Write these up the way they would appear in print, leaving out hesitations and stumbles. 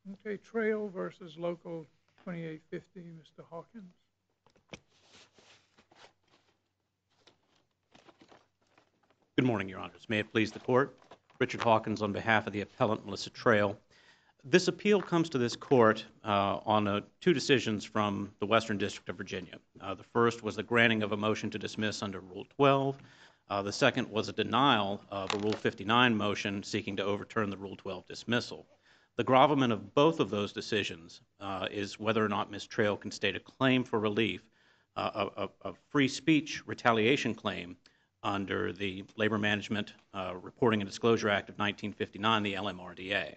Okay, Trail versus Local 2850, Mr. Hawkins. Good morning, Your Honors. May it please the Court. Richard Hawkins on behalf of the appellant, Melissa Trail. This appeal comes to this Court on two decisions from the Western District of Virginia. The first was the granting of a motion to dismiss under Rule 12. The second was a denial of a Rule 59 motion seeking to overturn the Rule 12 dismissal. The gravamen of both of those decisions is whether or not Ms. Trail can state a claim for relief, a free speech retaliation claim under the Labor Management Reporting and Disclosure Act of 1959, the LMRDA.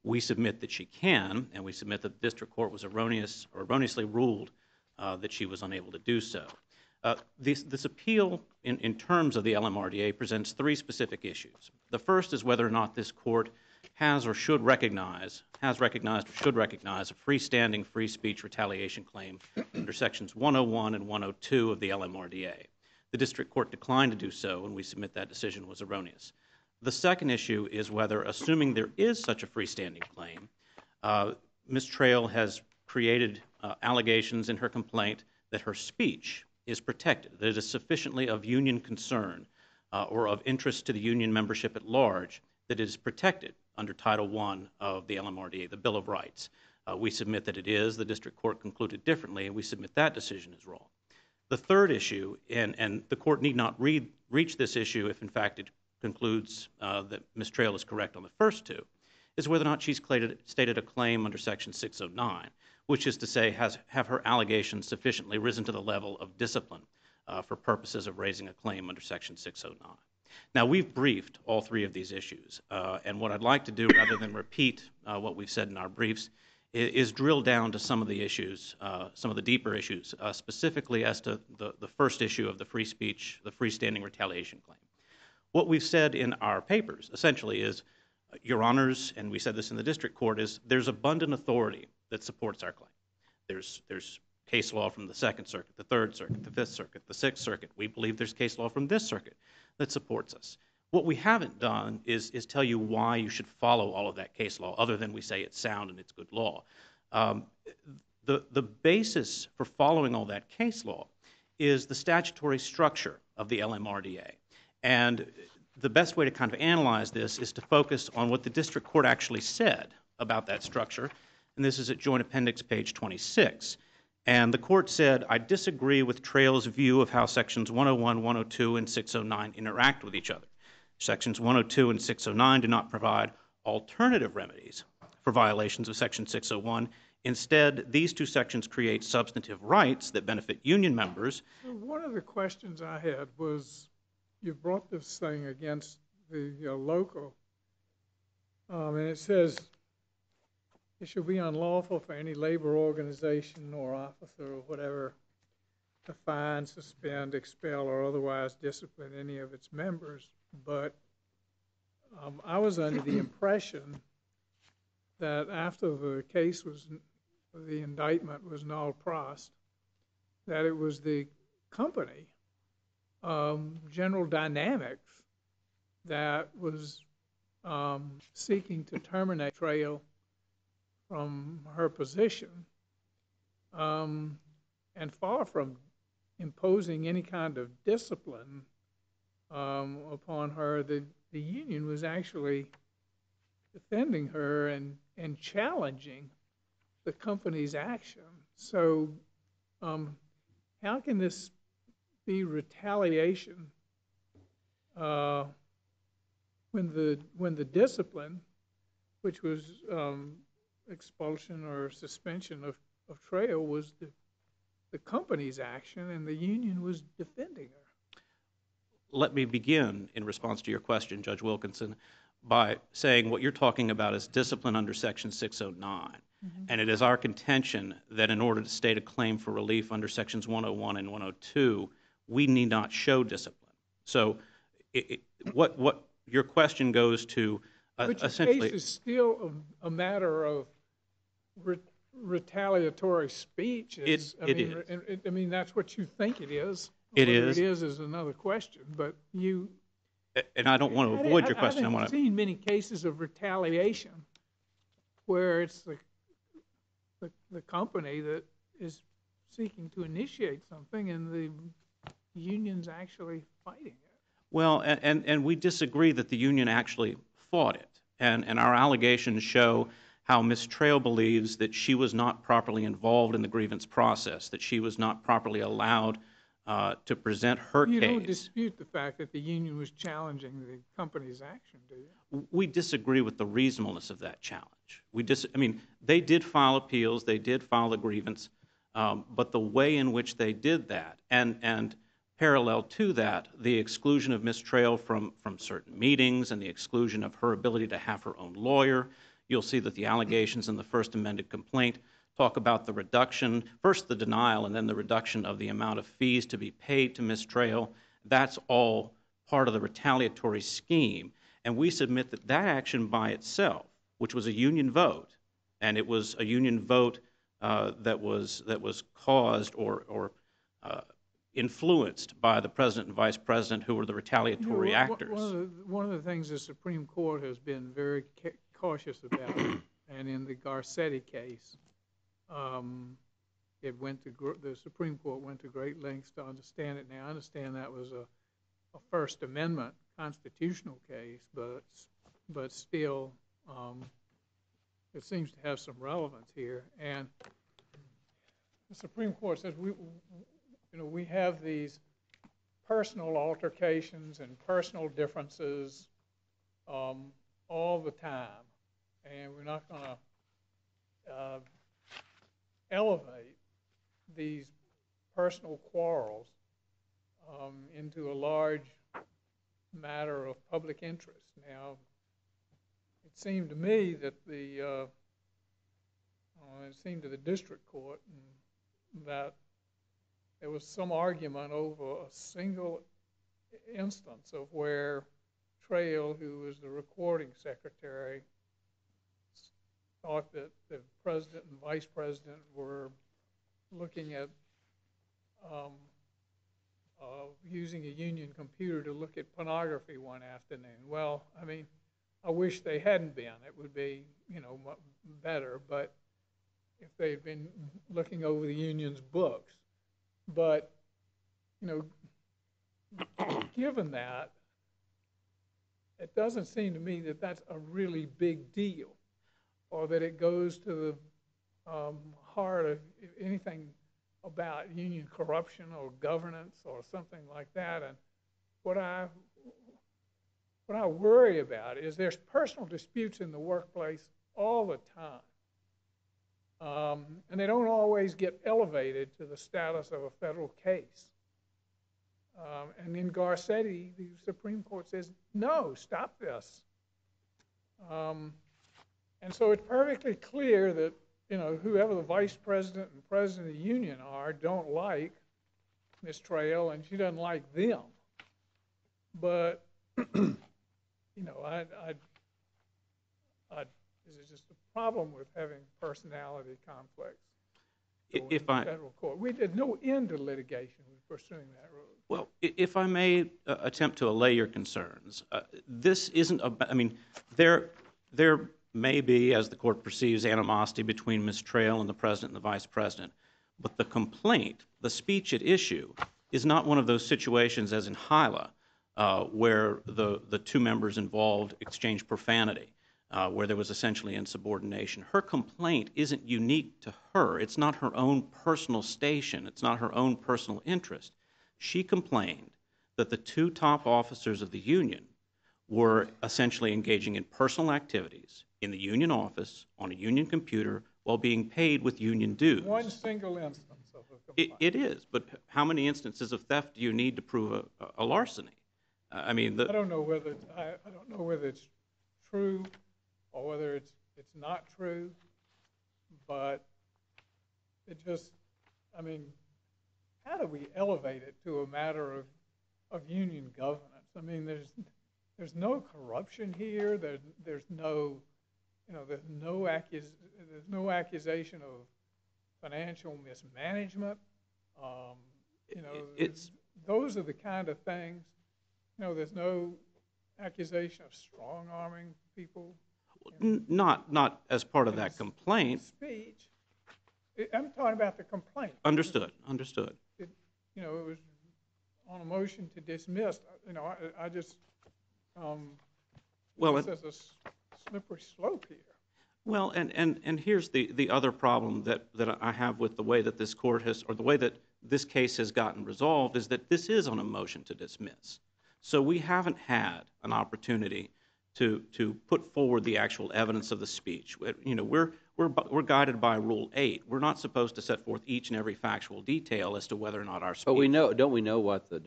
We submit that she can, and we submit that the District Court was erroneously ruled that she was unable to do so. This appeal, in terms of the LMRDA, presents three specific issues. The first is whether or not this Court has recognized or should recognize a freestanding free speech retaliation claim under Sections 101 and 102 of the LMRDA. The District Court declined to do so, and we submit that decision was erroneous. The second issue is whether, assuming there is such a freestanding claim, Ms. Trail has created allegations in her complaint that her speech is protected, that it is sufficiently of union concern or of interest to the union membership at large that it is protected under Title I of the LMRDA, the Bill of Rights. We submit that it is. The District Court concluded differently, and we submit that decision is wrong. The third issue, and the Court need not reach this issue if, in fact, it concludes that Ms. Trail is correct on the first two, is whether or not she's stated a claim under Section 609, which is to say, have her allegations sufficiently risen to the level of discipline for purposes of raising a claim under Section 609. Now, we've briefed all three of these issues, and what I'd like to do, rather than repeat what we've said in our briefs, is drill down to some of the issues, some of the deeper issues, specifically as to the first issue of the free speech, the freestanding retaliation claim. What we've said in our papers, essentially, is, Your Honors, and we said this in the District Court, is there's abundant authority that supports our claim. There's case law from the Second Circuit, the Third Circuit, the Fifth Circuit, the Sixth Circuit. We believe there's case law from this circuit that supports us. What we haven't done is tell you why you should follow all of that case law, other than we say it's sound and it's good law. The basis for following all that case law is the statutory structure of the LMRDA. And the best way to kind of analyze this is to focus on what the District Court actually said about that structure. And this is at Joint Appendix page 26. And the Court said, I disagree with Trail's view of how Sections 101, 102, and 609 interact with each other. Sections 102 and 609 do not provide alternative remedies for violations of Section 601. Instead, these two sections create substantive rights that benefit union members. One of the questions I had was, you brought this thing against the local, and it says, it should be unlawful for any labor organization or officer or whatever to fine, suspend, expel, or otherwise discipline any of its members. But I was under the impression that after the case was, the indictment was null pros, that it was the company, General Dynamics, that was seeking to terminate Trail from her position, and far from imposing any kind of discipline upon her, the union was actually defending her and challenging the company's action. So how can this be retaliation when the discipline, which was expulsion or suspension of Trail, was the company's action, and the union was defending her? Let me begin, in response to your question, Judge Wilkinson, by saying what you're talking about is discipline under Section 609. And it is our contention that in order to state a claim for relief under Sections 101 and 102, we need not show discipline. So what your question goes to essentially... Which case is still a matter of retaliatory speech. It is. I mean, that's what you think it is. It Whether is. It is another question, but you... And I don't want to avoid your question. I haven't seen many cases of retaliation where it's the the company that is seeking to initiate something, and the union's actually fighting it. Well, and we disagree that the union actually fought it. And our allegations show how Ms. Trail believes that she was not properly involved in the grievance process, that she was not properly allowed to present her case. You don't dispute the fact that the union was challenging the company's action, do you? We disagree with the reasonableness of that challenge. I mean, they did file appeals, they did file a grievance, but the way in which they did that, and parallel to that, the exclusion of Ms. Trail from certain meetings and the exclusion of her ability to have her own lawyer. You'll see that the allegations in the first amended complaint talk about the reduction, first the denial and then the reduction of the amount of fees to be paid to Ms. Trail. That's all part of the retaliatory scheme. And we submit that that action by itself, which was a union vote, and it was a union vote that was caused or influenced by the president and vice president, who were the retaliatory actors. One of the things the Supreme Court has been very cautious about, and in the Garcetti case, the Supreme Court went to great lengths to understand it. Now, I understand that was a First Amendment constitutional case, but still, it seems to have some relevance here. And the Supreme Court says we have these personal altercations and personal differences all the time, and we're not going to elevate these personal quarrels into a large matter of public interest. Now, it seemed to me that it seemed to the district court that there was some argument over a single instance of where Trail, who was the recording secretary, thought that the president and vice president were looking at using a union computer to look at pornography one afternoon. Well, I mean, I wish they hadn't been. It would be, better. But if they'd been looking over the union's books, but given that, it doesn't seem to me that that's a really big deal, or that it goes to the heart of anything about union corruption or governance or something like that. And what I worry about is there's personal disputes in the workplace all the time, and they don't always get elevated to the status of a federal case. And in Garcetti, the Supreme Court says, no, stop this. And so it's perfectly clear that whoever the vice president and president of the union are don't like Ms. Trail, and she doesn't like them. But there's just a problem with having personality conflicts in the federal court. There's no end to litigation with pursuing that road. Well, if I may attempt to allay your concerns, this isn't about, I mean, there may be, as the court perceives, animosity between Ms. Trail and the president and the vice president, but the complaint, the speech at issue, is not one of those situations as in Hyla, where the two members involved exchanged profanity, where there was essentially insubordination. Her complaint isn't unique to her. It's not her own personal station. It's not her own personal interest. She complained that the two top officers of the union were essentially engaging in personal activities in the union office, on a union computer, while being paid with union dues. One single instance of a complaint. It is, but how many instances of theft do you need to prove a larceny? I mean, I don't know whether it's true or whether it's not true, but it just, I mean, how do we elevate it to a matter of union governance? I mean, there's no corruption here. There's no accusation of financial mismanagement. Those are the kind of things. There's no accusation of strong-arming people. Not as part of that complaint. Speech. I'm talking about the complaint. Understood. Understood. It, it was on a motion to dismiss. I just, Well, this is a slippery slope here. well, and here's the other problem that I have with the way that this court has, or the way that this case has gotten resolved, is that this is on a motion to dismiss. So we haven't had an opportunity to put forward the actual evidence of the speech. We're guided by Rule 8. We're not supposed to set forth each and every factual detail as to whether or not our speech. But we know, don't we know what the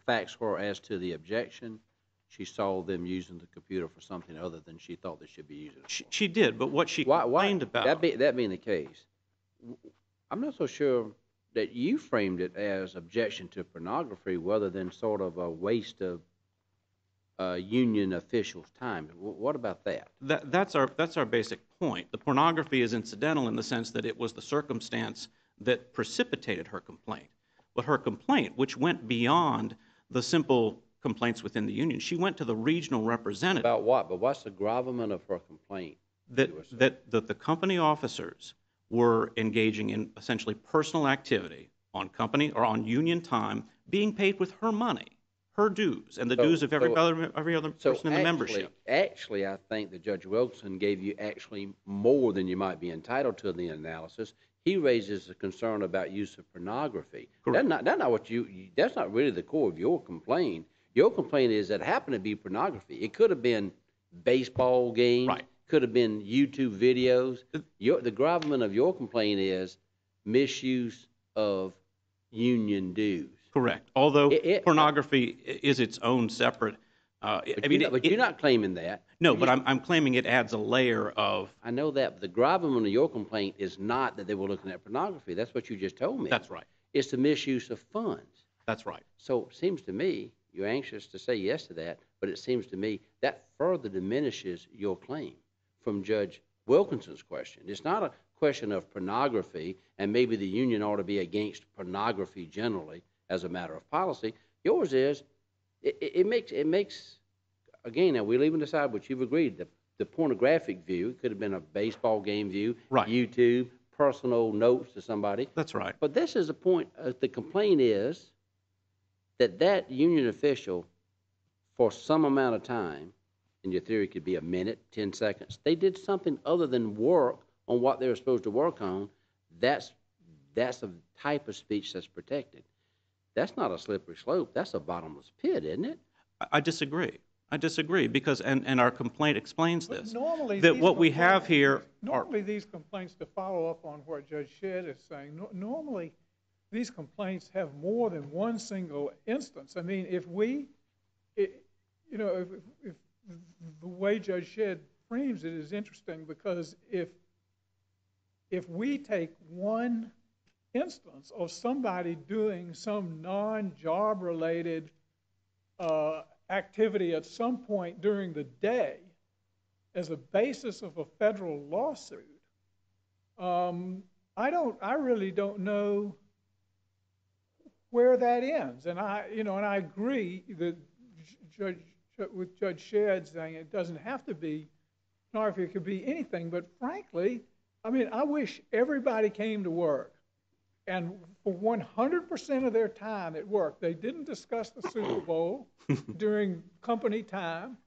facts were as to the objection? She saw them using the computer for something other than she thought they should be using it for. She did, but what she complained about. That being the case, I'm not so sure that you framed it as objection to pornography rather than sort of a waste of union officials' time. What about that? That's our basic point. The pornography is incidental in the sense that it was the circumstance that precipitated her complaint. But her complaint, which went beyond the simple complaints within the union, she went to the regional representative. About what? But what's the gravamen of her complaint? That the company officers were engaging in essentially personal activity on company or on union time, being paid with her money, her dues, and the dues of every other person in the membership. Actually, I think that Judge Wilson gave you actually more than you might be entitled to in the analysis. He raises a concern about use of pornography. Correct. That's not really the core of your complaint. Your complaint is that it happened to be pornography. It could have been baseball games. Right. Could have been YouTube videos. The gravamen of your complaint is misuse of union dues. Correct. Although pornography is its own separate. But you're not claiming that. No, but I'm claiming it adds a layer of. I know that, but the gravamen of your complaint is not that they were looking at pornography. That's what you just told me. That's right. It's the misuse of funds. That's right. So it seems to me, you're anxious to say yes to that, but it seems to me that further diminishes your claim from Judge Wilkinson's question. It's not a question of pornography, and maybe the union ought to be against pornography generally as a matter of policy. Yours is, it makes, again, now we'll even decide what you've agreed, the pornographic view. It could have been a baseball game view, right. YouTube, personal notes to somebody. That's right. But this is the point. The complaint is that union official, for some amount of time, and your theory could be a minute, 10 seconds, they did something other than work on what they were supposed to work on. That's a type of speech that's protected. That's not a slippery slope. That's a bottomless pit, isn't it? I disagree. Because, and our complaint explains this. Normally, that what we have here normally these complaints, to follow up on what Judge Shedd is saying, normally these complaints have more than one single instance. I mean, if the way Judge Shedd frames it is interesting, because if we take one instance of somebody doing some non-job related activity at some point during the day as a basis of a federal lawsuit, I really don't know where that ends. And I agree that with Judge Shedd saying it doesn't have to be pornography, it could be anything. But frankly, I mean, I wish everybody came to work and for 100% of their time at work, they didn't discuss the Super Bowl during company time,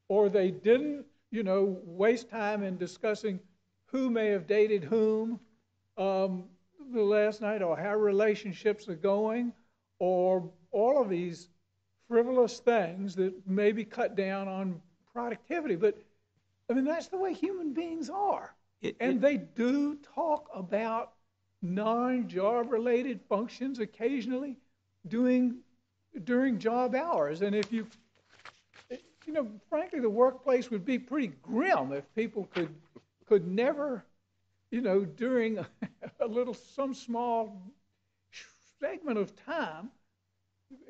or they didn't, waste time in discussing who may have dated whom the last night, or how relationships are going, or all of these frivolous things that maybe cut down on productivity. But, I mean, that's the way human beings are. And they do talk about non-job related functions occasionally during job hours. And if frankly, the workplace would be pretty grim if people could never, during some small segment of time,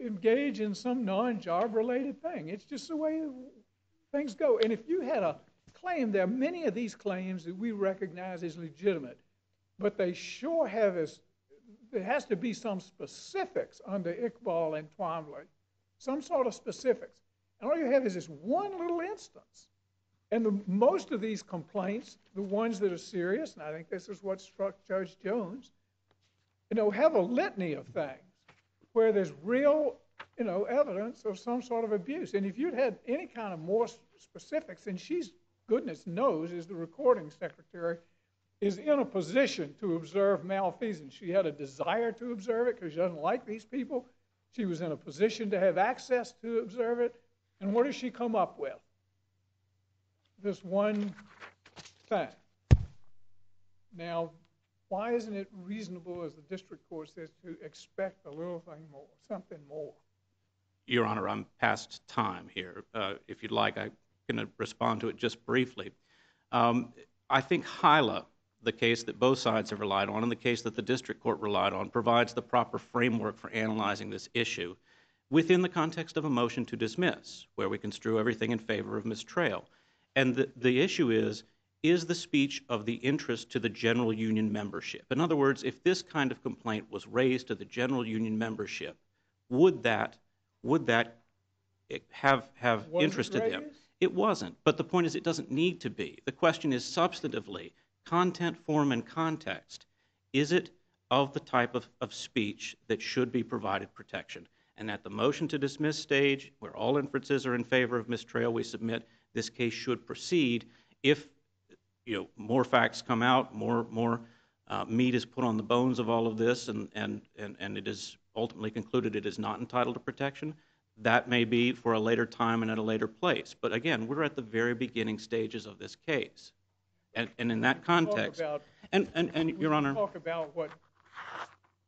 engage in some non-job related thing. It's just the way things go. And if you had a claim, there are many of these claims that we recognize as legitimate, but they sure have there has to be some specifics under Iqbal and Twombly, some sort of specifics. And all you have is this one little instance And most of these complaints, the ones that are serious, and I think this is what struck Judge Jones, have a litany of things where there's real, evidence of some sort of abuse. And if you'd had any kind of more specifics, and she's, goodness knows, is the recording secretary, is in a position to observe malfeasance. She had a desire to observe it because she doesn't like these people. She was in a position to have access to observe it. And what does she come up with? This one thing. Now, why isn't it reasonable, as the district court says, to expect a little thing more, something more? Your Honor, I'm past time here. If you'd like, I can respond to it just briefly. I think HILA, the case that both sides have relied on and the case that the district court relied on, provides the proper framework for analyzing this issue within the context of a motion to dismiss, where we construe everything in favor of mistrial. And the issue is the speech of the interest to the general union membership? In other words, if this kind of complaint was raised to the general union membership, would that have interested them? It wasn't. But the point is, it doesn't need to be. The question is substantively, content, form, and context. Is it of the type of speech that should be provided protection? And at the motion to dismiss stage, where all inferences are in favor of mistrial, we submit this case should proceed. If more facts come out, more meat is put on the bones of all of this, and it is ultimately concluded it is not entitled to protection, that may be for a later time and at a later place. But again, we're at the very beginning stages of this case. And in that context, Your Honor, talk about what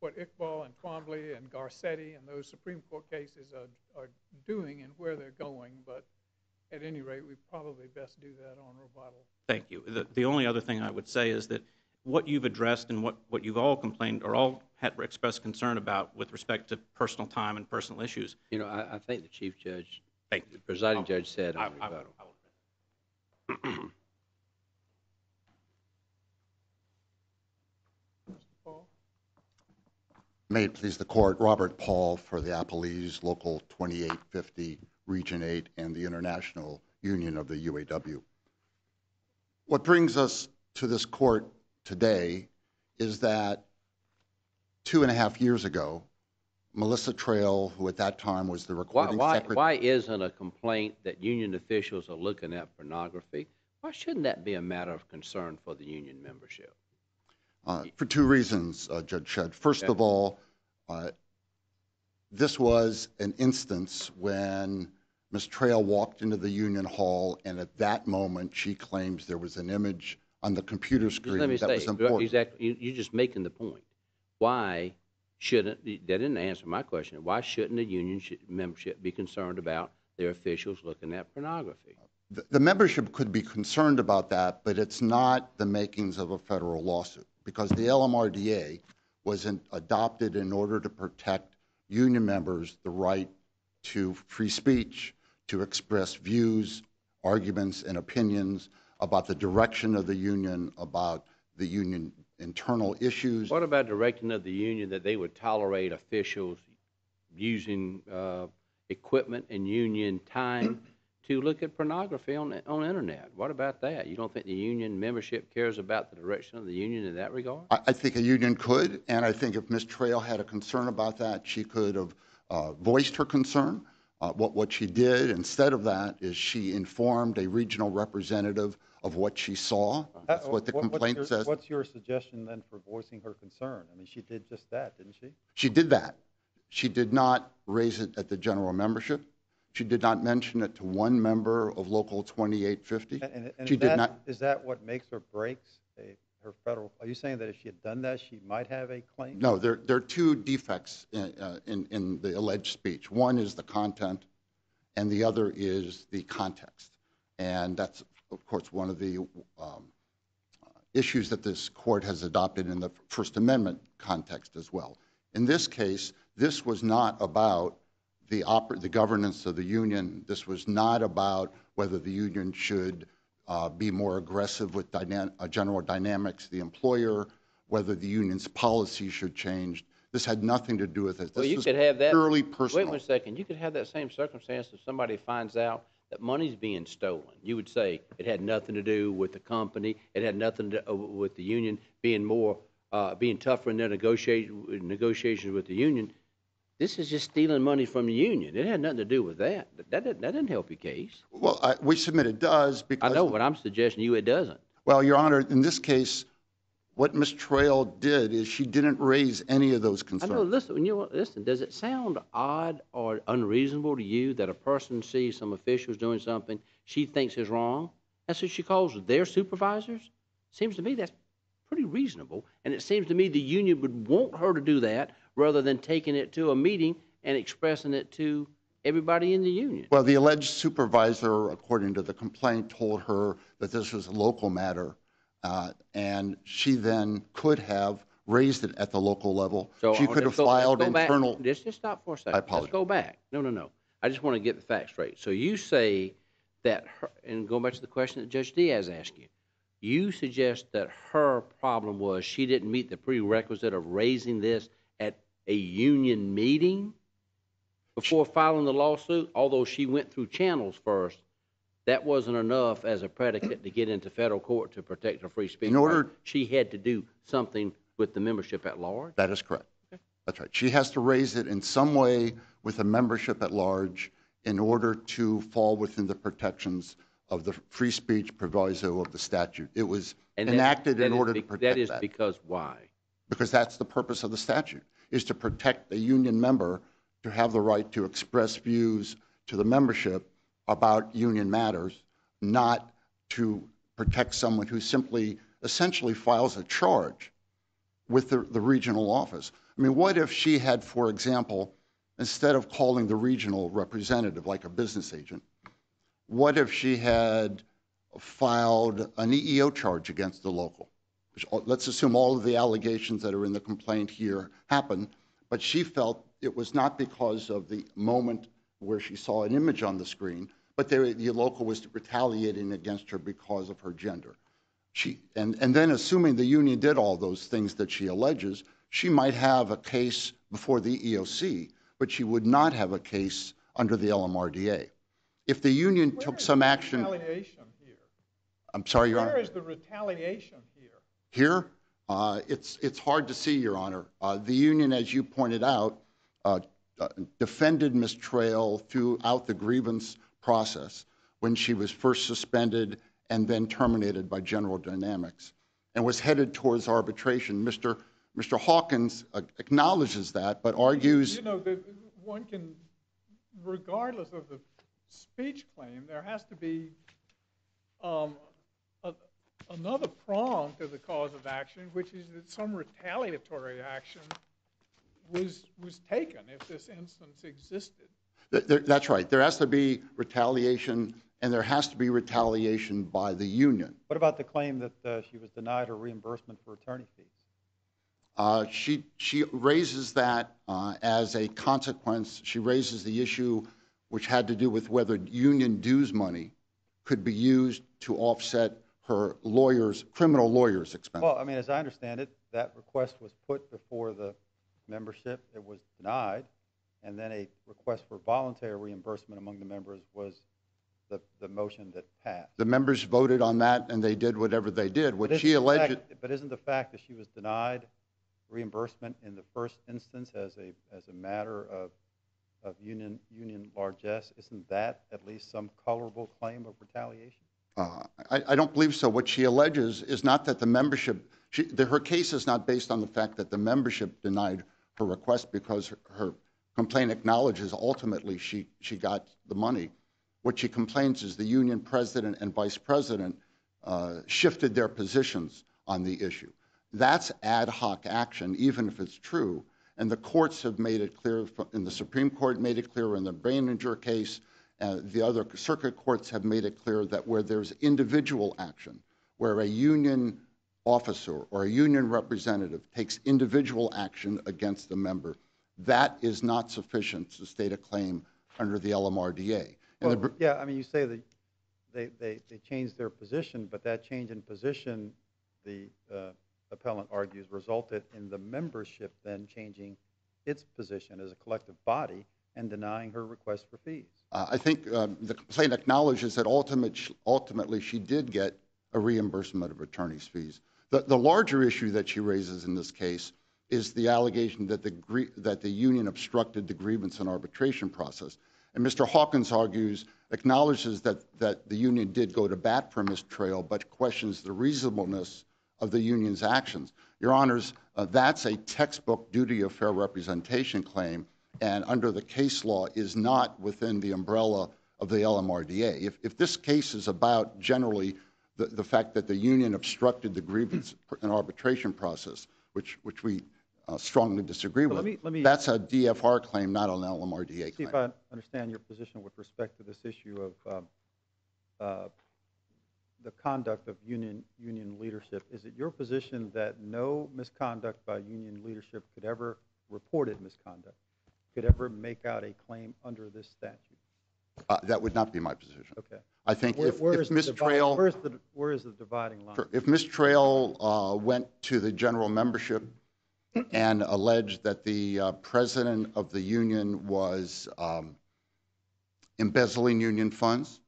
Iqbal and Twombly and Garcetti and those Supreme Court cases are doing and where they're going, but at any rate, we probably best do that on rebuttal. Thank you. The only other thing I would say is that what you've addressed and what you've all complained or all had expressed concern about with respect to personal time and personal issues. I think the Chief Judge, the presiding judge said on rebuttal. May it please the Court, Robert Paul for the Appalese Local 2850, Region 8, and the International Union of the UAW. What brings us to this court today is that 2.5 years ago, Melissa Trail, who at that time was the recording secretary... Why isn't a complaint that union officials are looking at pornography, why shouldn't that be a matter of concern for the union membership? For two reasons, Judge Shedd. First of all, this was an instance when Ms. Trail walked into the union hall, and at that moment she claims there was an image on the computer screen that was important. Exactly. You're just making the point. Why shouldn't, that didn't answer my question, why shouldn't a union membership be concerned about their officials looking at pornography? The membership could be concerned about that, but it's not the makings of a federal lawsuit, because the LMRDA was adopted in order to protect union members the right to free speech, to express views, arguments, and opinions about the direction of the union, about the union internal issues. What about directing of the union that they would tolerate officials using equipment and union time to look at pornography on the internet? What about that? You don't think the union membership cares about the direction of the union in that regard? I think a union could, and I think if Ms. Trail had a concern about that, she could have voiced her concern. What she did instead of that is she informed a regional representative of what she saw. That's what the complaint says. What's your suggestion then for voicing her concern? I mean, she did just that, didn't she? She did that. She did not raise it at the general membership. She did not mention it to one member of Local 2850. And she did not. Is that what makes or breaks her federal? Are you saying that if she had done that, she might have a claim? No, there are two defects in the alleged speech. One is the content, and the other is the context. And that's, of course, one of the issues that this court has adopted in the First Amendment context as well. In this case, this was not about the governance of the union. This was not about whether the union should be more aggressive with general dynamics, the employer, whether the union's policy should change. This had nothing to do with it. Well, you could have that. Purely personal. Wait a second. You could have that same circumstance if somebody finds out that money's being stolen, you would say it had nothing to do with the company, it had nothing to do with the union being being tougher in their negotiations with the union. This is just stealing money from the union. It had nothing to do with that. That didn't help your case. Well, we submit it does I because. know, but I'm suggesting you it doesn't. Well, Your Honor, in this case, what Ms. Trail did is she didn't raise any of those I concerns. know. Listen. Does it sound odd or unreasonable to you that a person sees some officials doing something she thinks is wrong? That's what she calls their supervisors. Seems to me that's pretty reasonable, and it seems to me the union would want her to do that rather than taking it to a meeting and expressing it to everybody in the union. Well, the alleged supervisor, according to the complaint, told her that this was a local matter, and she then could have raised it at the local level. So She could have filed internal. Just stop for a second. I apologize. Let's go back. No. I just want to get the facts straight. So you say that and going back to the question that Judge Diaz asked you, you suggest that her problem was she didn't meet the prerequisite of raising this at a union meeting before filing the lawsuit, although she went through channels first. That wasn't enough as a predicate to get into federal court to protect her free speech. In order, she had to do something with the membership at large. that is correct. Okay. That's right. She has to raise it in some way with the membership at large in order to fall within the protections of the free speech proviso of the statute. It was enacted in order to protect that. That is because why? Because that's the purpose of the statute, is to protect a union member to have the right to express views to the membership about union matters, not to protect someone who simply essentially files a charge with the regional office. I mean, what if she had, for example, instead of calling the regional representative like a business agent, what if she had filed an EEO charge against the local? Let's assume all of the allegations that are in the complaint here happen, but she felt it was not because of the moment where she saw an image on the screen, but the local was retaliating against her because of her gender. And then assuming the union did all those things that she alleges, she might have a case before the EEOC, but she would not have a case under the LMRDA. If the union took some action. Where is the retaliation here? I'm sorry, Your Honor. Where is the retaliation here? Here, it's hard to see, Your Honor. The union, as you pointed out, defended Ms. Trail throughout the grievance process when she was first suspended and then terminated by General Dynamics and was headed towards arbitration. Mr. Hawkins acknowledges that, but argues. You know, that one can, regardless of the speech claim, there has to be another prong to the cause of action, which is that some retaliatory action was taken if this instance existed. That's right. There has to be retaliation, and there has to be retaliation by the union. What about the claim that she was denied her reimbursement for attorney fees? She raises that as a consequence. She raises the issue which had to do with whether union dues money could be used to offset her criminal lawyers' expenses. Well, I mean, as I understand it, that request was put before the membership. It was denied, and then a request for voluntary reimbursement among the members was the motion that passed. The members voted on that, and they did whatever they did. What she alleged. But isn't the fact that she was denied reimbursement in the first instance as a matter of union largesse, isn't that at least some colorable claim of retaliation? I don't believe so. What she alleges is not that the membership, her case is not based on the fact that the membership denied her request, because her complaint acknowledges ultimately she got the money. What she complains is the union president and vice president shifted their positions on the issue. That's ad hoc action, even if it's true. And the courts have made it clear, in the Supreme Court made it clear in the Braininger case, the other circuit courts have made it clear that where there's individual action, where a union officer or a union representative takes individual action against the member, that is not sufficient to state a claim under the LMRDA. Well, yeah, I mean, you say that they changed their position, but that change in position, the appellant argues, resulted in the membership then changing its position as a collective body and denying her request for fees. I think the complaint acknowledges that ultimately she did get a reimbursement of attorney's fees. The larger issue that she raises in this case is the allegation that the union obstructed the grievance and arbitration process. And Mr. Hawkins acknowledges that the union did go to bat for Ms. Trail, but questions the reasonableness of the union's actions. Your Honors, that's a textbook duty of fair representation claim, and under the case law is not within the umbrella of the LMRDA. If this case is about generally the fact that the union obstructed the grievance and arbitration process, which we strongly disagree with, that's a DFR claim, not an LMRDA claim. See if I understand your position with respect to this issue of the conduct of union leadership. Is it your position that no misconduct by union leadership could ever, reported misconduct, could ever make out a claim under this statute? That would not be my position. Okay. I think if Ms. Trail... Where is the dividing line? Sure. If Ms. Trail went to the general membership and alleged that the president of the union was embezzling union funds,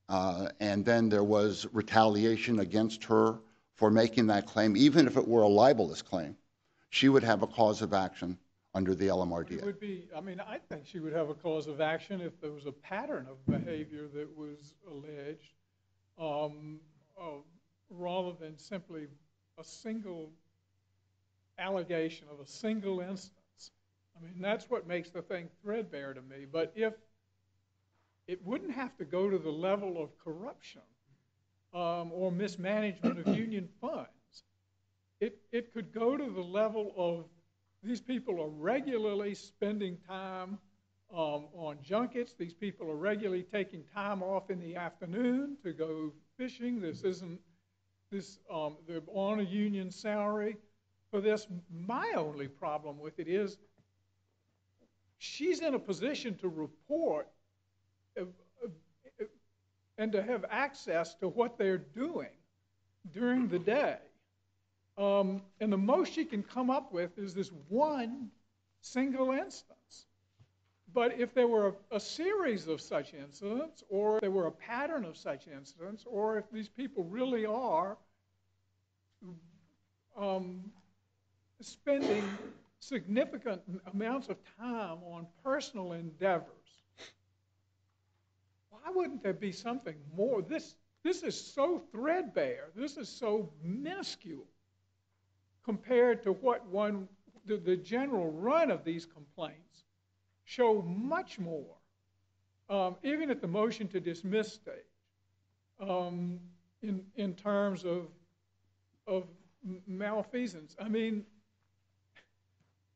and then there was retaliation against her for making that claim, even if it were a libelous claim, she would have a cause of action under the LMRDA. It would be, I mean, I think she would have a cause of action if there was a pattern of behavior that was alleged, rather than simply a single allegation of a single instance. I mean, that's what makes the thing threadbare to me. But if it wouldn't have to go to the level of corruption or mismanagement of union funds, it could go to the level of these people are regularly spending time on junkets. These people are regularly taking time off in the afternoon to go fishing. They're on a union salary for this. My only problem with it is she's in a position to report and to have access to what they're doing during the day. And the most she can come up with is this one single instance. But if there were a series of such incidents, or if there were a pattern of such incidents, or if these people really are spending significant amounts of time on personal endeavors, why wouldn't there be something more? This is so threadbare. This is so minuscule compared to what the general run of these complaints show much more, even at the motion to dismiss stage, in terms of malfeasance. I mean,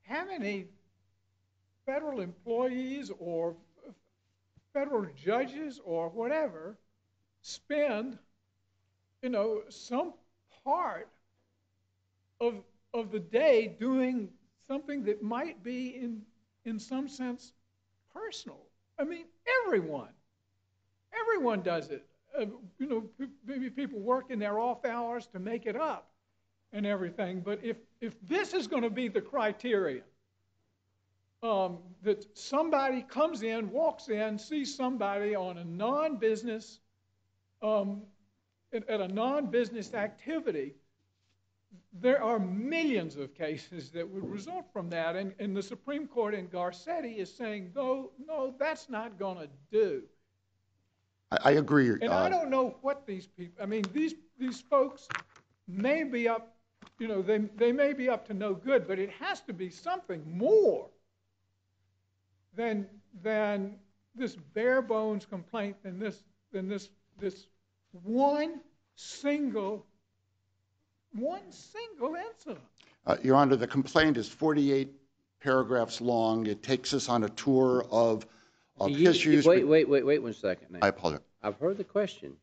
how many federal employees or federal judges or whatever spend, some part of the day doing something that might be in some sense personal? I mean, everyone does it. Maybe people work in their off hours to make it up and everything. But if this is going to be the criteria, that somebody comes in, walks in, sees somebody on a non-business, at a non-business activity, there are millions of cases that would result from that. And the Supreme Court in Garcetti is saying, no, that's not going to do. I agree. And I don't know what these people, I mean, these folks may be up, they may be up to no good, but it has to be something more than this bare bones complaint, than this one single incident. Your Honor, the complaint is 48 paragraphs long. It takes us on a tour of issues. Wait 1 second. Now. I apologize. I've heard the question.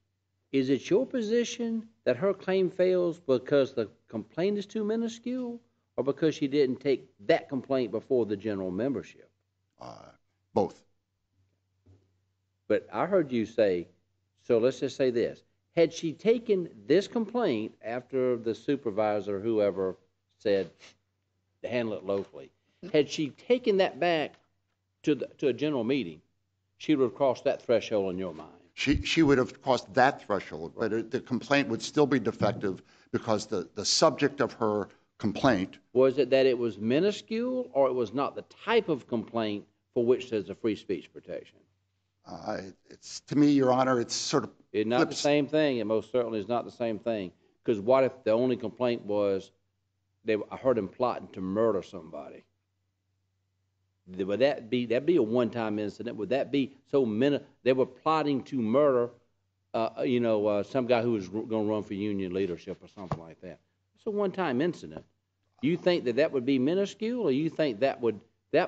Is it your position that her claim fails because the complaint is too minuscule, or because she didn't take that complaint before the general membership? Both. But I heard you say, so let's just say this. Had she taken this complaint after the supervisor or whoever said to handle it locally, had she taken that back to a general meeting, she would have crossed that threshold in your mind. She would have crossed that threshold, but the complaint would still be defective because the subject of her complaint. Was it that it was minuscule, or it was not the type of complaint for which there's a free speech protection? It's, to me, Your Honor, it's sort of It's not the same thing. It most certainly is not the same thing. Because what if the only complaint was I heard him plotting to murder somebody? Would that'd be a one-time incident? Would that be so they were plotting to murder, some guy who was going to run for union leadership or something like that? It's a one-time incident. You think that would be minuscule, or you think that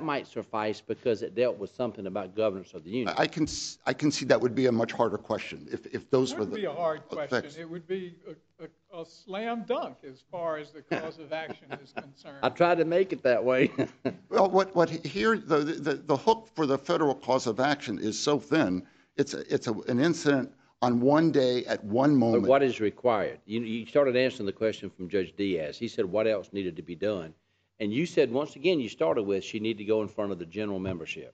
might suffice because it dealt with something about governance of the union? I can see that would be a much harder question if those were the. It would be a hard question. effects. It would be a slam dunk as far as the cause of action is concerned. I tried to make it that way. Well, what here the hook for the federal cause of action is so thin. It's an incident on one day at one moment. But what is required? You started answering the question from Judge Diaz. He said what else needed to be done. And you said, once again, you started with she needed to go in front of the general membership.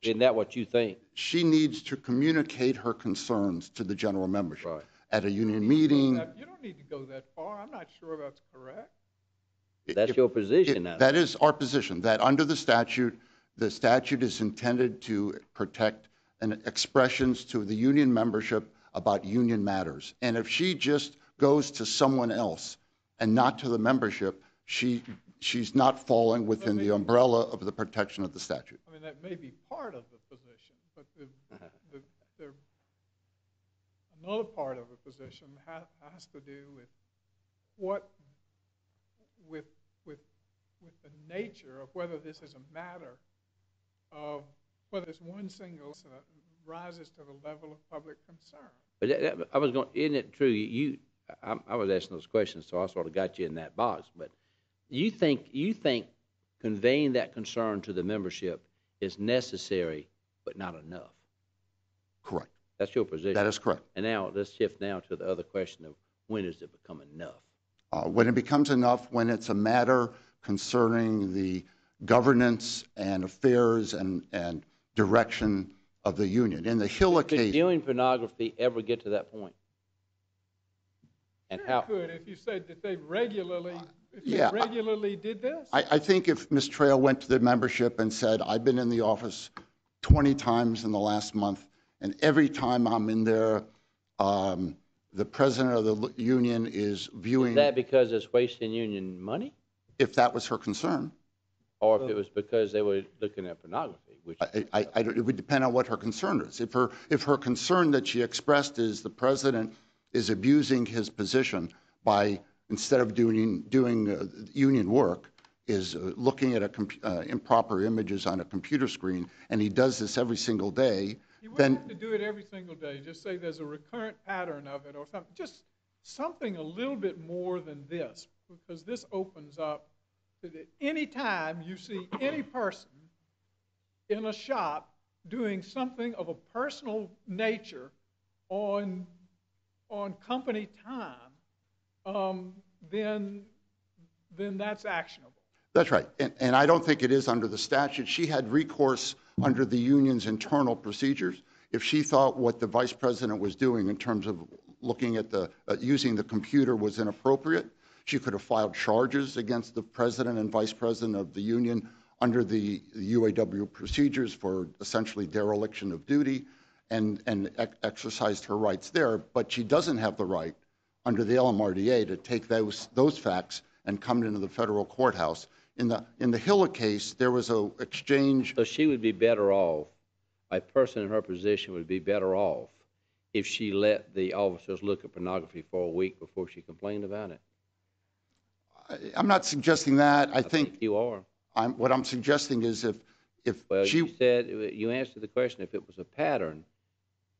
Isn't that what you think? She needs to communicate her concerns to the general membership. Right. At a union meeting. You don't need to go that far. I'm not sure that's correct. That's your position now. That is our position, that under the statute is intended to protect expressions to the union membership about union matters. And if she just goes to someone else and not to the membership, she's not falling within the umbrella of the protection of the statute. I mean, that may be part of the position, but another part of the position has to do with the nature of whether this is a matter of whether it's one single incident rises to the level of public concern. But isn't it true? I was asking those questions, so I sort of got you in that box. But you think conveying that concern to the membership is necessary, but not enough? Correct. That's your position. That is correct. And now let's shift now to the other question of when does it become enough? When it becomes enough, when it's a matter concerning the governance and affairs and direction of the union. In the Hilla case. Could viewing pornography ever get to that point? And Sure how? it could if you said that they regularly did this. I think if Ms. Trail went to the membership and said, I've been in the office 20 times in the last month, and every time I'm in there, the president of the union is viewing. Is that because it's wasting union money? If that was her concern. Or if it was because they were looking at pornography? Which It would depend on what her concern is. If her concern that she expressed is the president is abusing his position by, instead of doing union work, is looking at improper images on a computer screen, and he does this every single day, You then wouldn't have to do it every single day. Just say there's a recurrent pattern of it or something. Just something a little bit more than this, because this opens up that at any time you see any person in a shop doing something of a personal nature on company time, then that's actionable. that's right. And I don't think it is under the statute. She had recourse under the union's internal procedures. If she thought what the vice president was doing in terms of looking at using the computer was inappropriate, she could have filed charges against the president and vice president of the union under the UAW procedures for essentially dereliction of duty and exercised her rights there. But she doesn't have the right under the LMRDA to take those facts and come into the federal courthouse. In the Hilla case, there was an exchange. So she would be better off, a person in her position would be better off if she let the officers look at pornography for a week before she complained about it? I'm not suggesting that. I think you are. What I'm suggesting is if Well, she you said, you answered the question, if it was a pattern,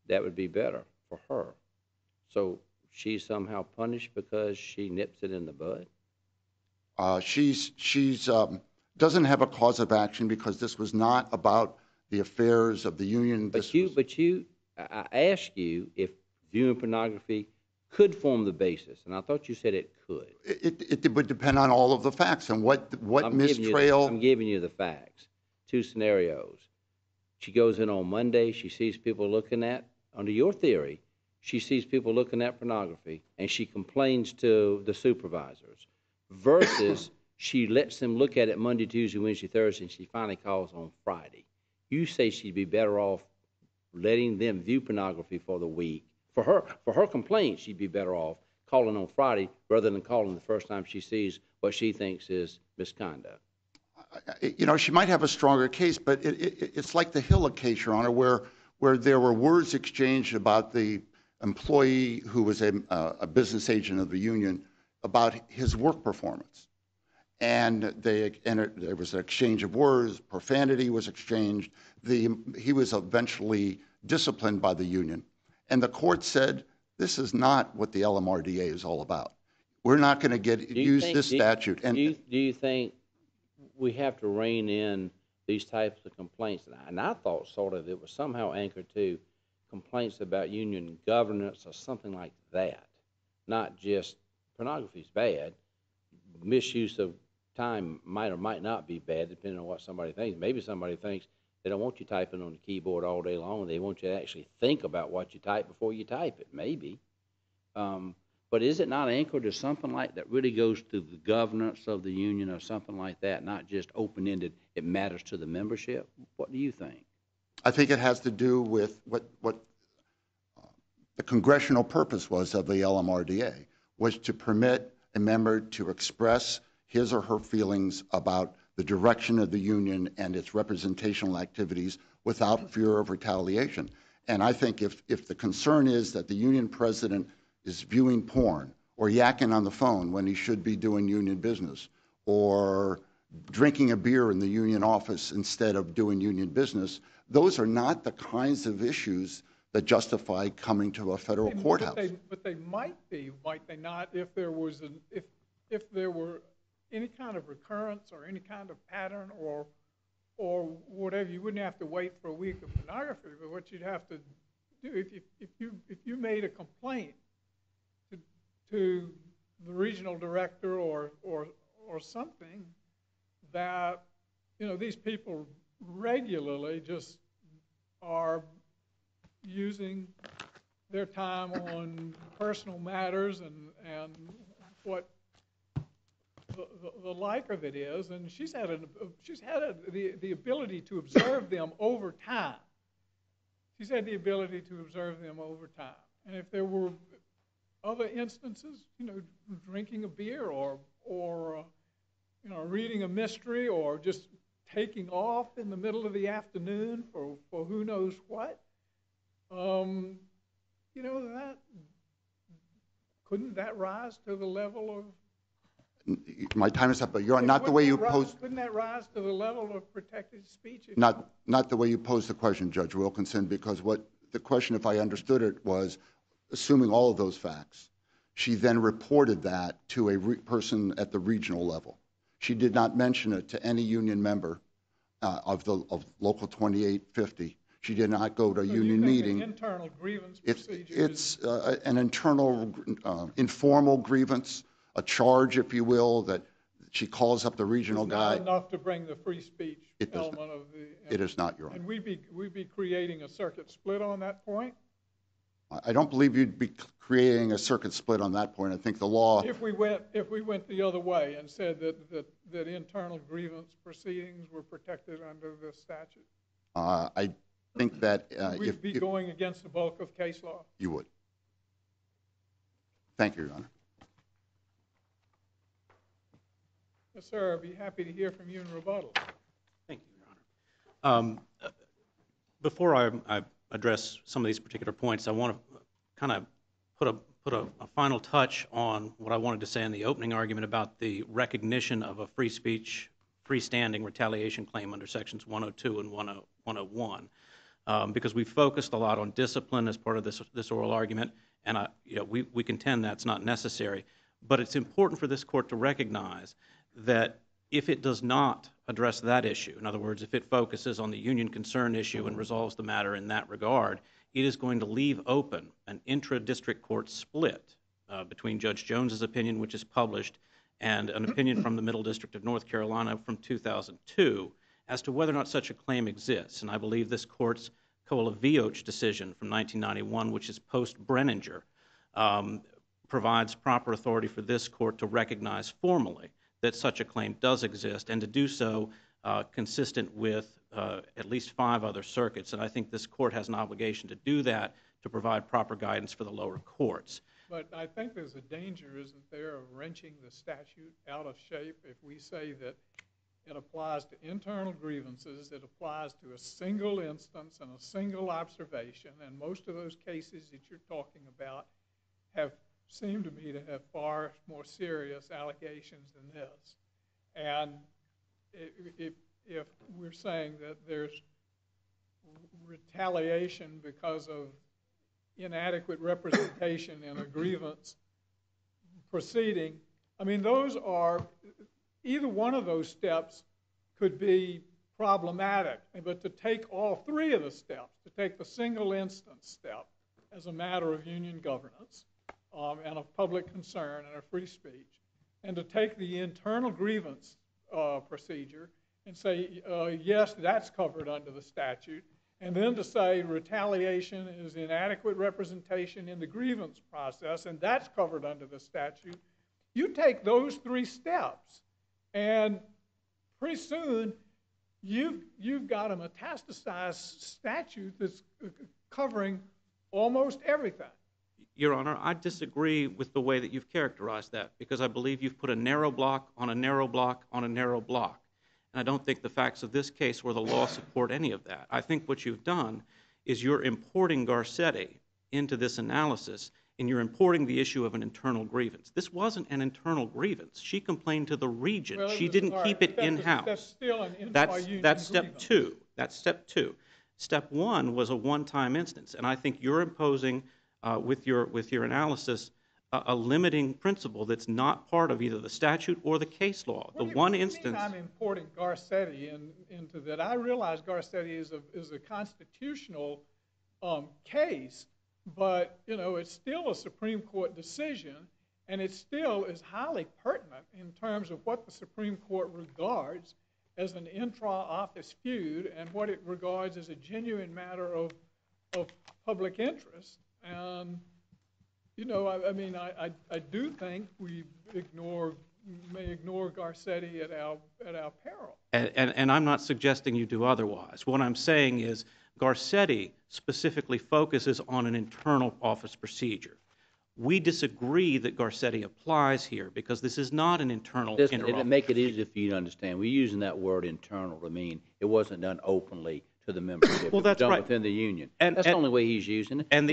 that would be better for her. So she's somehow punished because she nips it in the bud? she's doesn't have a cause of action because this was not about the affairs of the union. I asked you if viewing pornography could form the basis, and I thought you said it could. It would depend on all of the facts and what Ms. Trail. I'm giving you the facts. Two scenarios. She goes in on Monday, she sees people looking at, under your theory, she sees people looking at pornography, and she complains to the supervisors, versus she lets them look at it Monday, Tuesday, Wednesday, Thursday, and she finally calls on Friday. You say she'd be better off letting them view pornography for the week. For her complaint, she'd be better off calling on Friday rather than calling the first time she sees what she thinks is misconduct. You know, she might have a stronger case, but it's like the Hilla case, Your Honor, where there were words exchanged about the employee who was a business agent of the union about his work performance. And there was an exchange of words, profanity was exchanged. He was eventually disciplined by the union. And the court said, this is not what the LMRDA is all about. We're not going to use this statute. Do you think we have to rein in these types of complaints? And I thought sort of it was somehow anchored to complaints about union governance or something like that. Not just pornography's bad. Misuse of time might or might not be bad, depending on what somebody thinks. Maybe somebody thinks they don't want you typing on the keyboard all day long. They want you to actually think about what you type before you type it, maybe. But is it not anchored to something like that really goes to the governance of the union or something like that, not just open-ended, it matters to the membership? What do you think? I think it has to do with what the congressional purpose was of the LMRDA, was to permit a member to express his or her feelings about the direction of the union and its representational activities without fear of retaliation. And I think if the concern is that the union president is viewing porn or yakking on the phone when he should be doing union business, or drinking a beer in the union office instead of doing union business, those are not the kinds of issues that justify coming to a federal courthouse. But they might be, might they not, if there was if there were any kind of recurrence or any kind of pattern or whatever. You wouldn't have to wait for a week of pornography, but what you'd have to do if you made a complaint to the regional director or something that, you know, these people regularly just are using their time on personal matters and what the like of it is, and she's had the ability to observe them over time. She's had the ability to observe them over time, and if there were other instances, you know, drinking a beer or you know, reading a mystery or just taking off in the middle of the afternoon for who knows what, you know, that couldn't that rise to the level of My time is up, but you're not the way you posed. Couldn't that rise to the level of protected speech? Not the way you posed the question, Judge Wilkinson, because what the question, if I understood it, was assuming all of those facts. She then reported that to a person at the regional level. She did not mention it to any union member of Local 2850. She did not go to a union meeting. An internal grievance procedure. It's an internal, informal grievance, a charge, if you will, that she calls up the regional guy. It's not enough to bring the free speech element of the. It is not, Your Honor. And we'd be creating a circuit split on that point. I don't believe you'd be creating a circuit split on that point. I think the law. If we went the other way and said that internal grievance proceedings were protected under the statute. I think that we'd be going against the bulk of case law. You would. Thank you, Your Honor. Yes, sir. I'd be happy to hear from you in rebuttal. Thank you, Your Honor. Before I address some of these particular points, I want to kind of put a final touch on what I wanted to say in the opening argument about the recognition of a free speech, freestanding retaliation claim under Sections 102 and 101, because we focused a lot on discipline as part of this oral argument, and we contend that's not necessary. But it's important for this court to recognize that if it does not address that issue, in other words, if it focuses on the union concern issue and resolves the matter in that regard, it is going to leave open an intra-district court split between Judge Jones's opinion, which is published, and an opinion from the Middle District of North Carolina from 2002. as to whether or not such a claim exists. And I believe this court's Kola-Vioch decision from 1991, which is post-Brenninger, provides proper authority for this court to recognize formally that such a claim does exist, and to do so consistent with at least 5 other circuits. And I think this court has an obligation to do that, to provide proper guidance for the lower courts. But I think there's a danger, isn't there, of wrenching the statute out of shape if we say that it applies to internal grievances, it applies to a single instance and a single observation, and most of those cases that you're talking about seem to me to have far more serious allegations than this. And if we're saying that there's retaliation because of inadequate representation in a grievance proceeding, I mean, either one of those steps could be problematic, but to take all 3 of the steps, to take the single instance step as a matter of union governance and of public concern and of free speech, and to take the internal grievance procedure and say, yes, that's covered under the statute, and then to say retaliation is inadequate representation in the grievance process, and that's covered under the statute. You take those 3 steps, and pretty soon you've got a metastasized statute that's covering almost everything. Your Honor, I disagree with the way that you've characterized that, because I believe you've put a narrow block on a narrow block on a narrow block. And I don't think the facts of this case or the law support any of that. I think what you've done is you're importing Garcetti into this analysis, and you're importing the issue of an internal grievance. This wasn't an internal grievance. She complained to the region. Well, she didn't keep it in-house. That's still an intra-union That's step grievance. 2. That's step 2. Step 1 was a one-time instance, and I think you're imposing with your analysis a limiting principle that's not part of either the statute or the case law. What do you mean I'm importing Garcetti into that? I realize Garcetti is a constitutional case, but it's still a Supreme Court decision, and it still is highly pertinent in terms of what the Supreme Court regards as an intra-office feud and what it regards as a genuine matter of public interest. And I do think we may ignore Garcetti at our peril. And I'm not suggesting you do otherwise. What I'm saying is Garcetti specifically focuses on an internal office procedure. We disagree that Garcetti applies here because this is not an internal interoffice. It'd make it easier for you to understand. We're using that word internal to mean it wasn't done openly to the membership. Well, that's done right. Within the union. That's the only way he's using it. And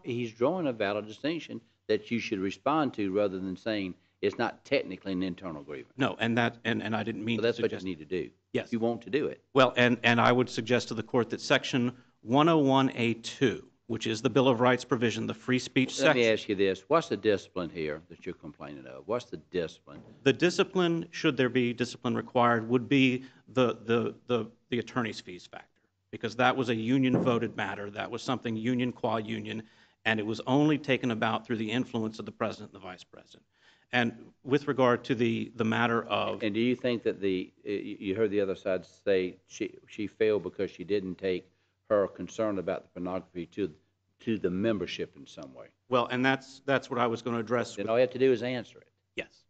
he's drawing a valid distinction that you should respond to rather than saying it's not technically an internal grievance. No, and I didn't mean So to that's suggest. what you need to do. Yes. If you want to do it. Well, and I would suggest to the court that Section 101A2, which is the Bill of Rights provision, the free speech section. Let me ask you this. What's the discipline here that you're complaining of? What's the discipline? The discipline, should there be discipline required, would be the attorney's fees factor, because that was a union-voted matter. That was something union qua union, and it was only taken about through the influence of the president and the vice president. And with regard to the matter of... And do you think that you heard the other side say she failed because she didn't take her concern about the pornography to the membership in some way? Well, and that's what I was going to address. Then all you have to do is answer it. Yes.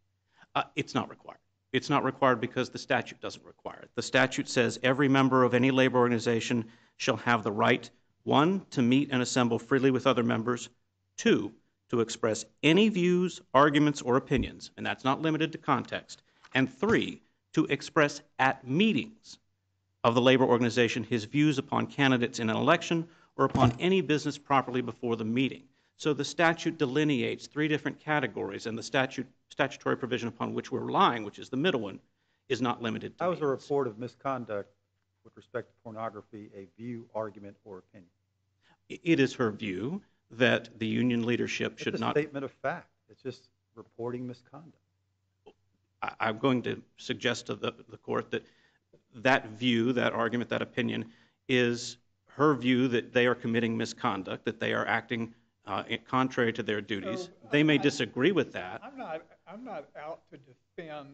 It's not required. It's not required because the statute doesn't require it. The statute says every member of any labor organization shall have the right, 1, to meet and assemble freely with other members, 2, to express any views, arguments, or opinions, and that's not limited to context, and 3, to express at meetings of the labor organization his views upon candidates in an election or upon any business properly before the meeting. So the statute delineates 3 different categories, and the statutory provision upon which we're relying, which is the middle one, is not limited to How is a meetings. report of misconduct with respect to pornography a view, argument, or opinion? It is her view that the union leadership should It's not... a statement of fact. It's just reporting misconduct. I'm going to suggest to the court that that view, that argument, that opinion is her view that they are committing misconduct, that they are acting contrary to their duties. So, they may disagree with that. I'm not out to defend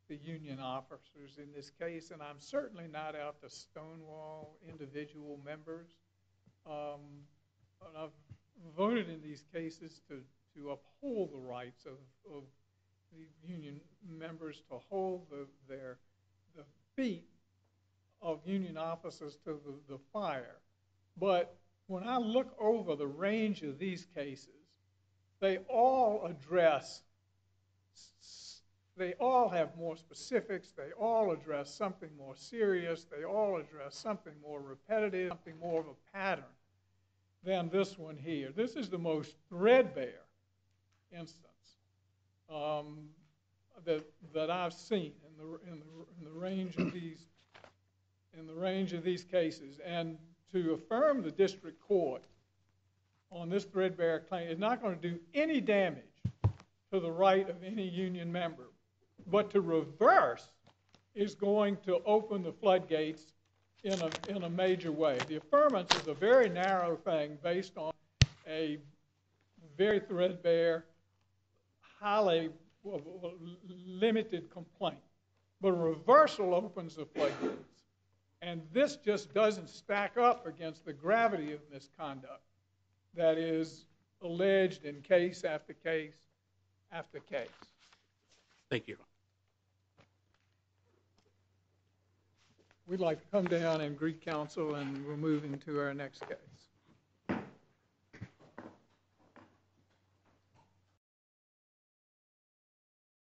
the union officers in this case, and I'm certainly not out to stonewall individual members. And I've voted in these cases to uphold the rights of the union members, to hold the feet of union officers to the fire. But when I look over the range of these cases, they all have more specifics, they all address something more serious, they all address something more repetitive, something more of a pattern than this one here. This is the most threadbare instance that I've seen in the range of these cases. And to affirm the district court on this threadbare claim is not going to do any damage to the right of any union member, but to reverse is going to open the floodgates in a major way. The affirmance is a very narrow thing based on a very threadbare, highly limited complaint. But a reversal opens the floodgates. And this just doesn't stack up against the gravity of misconduct that is alleged in case after case after case. Thank you. We'd like to come down and greet counsel, and we're moving to our next case.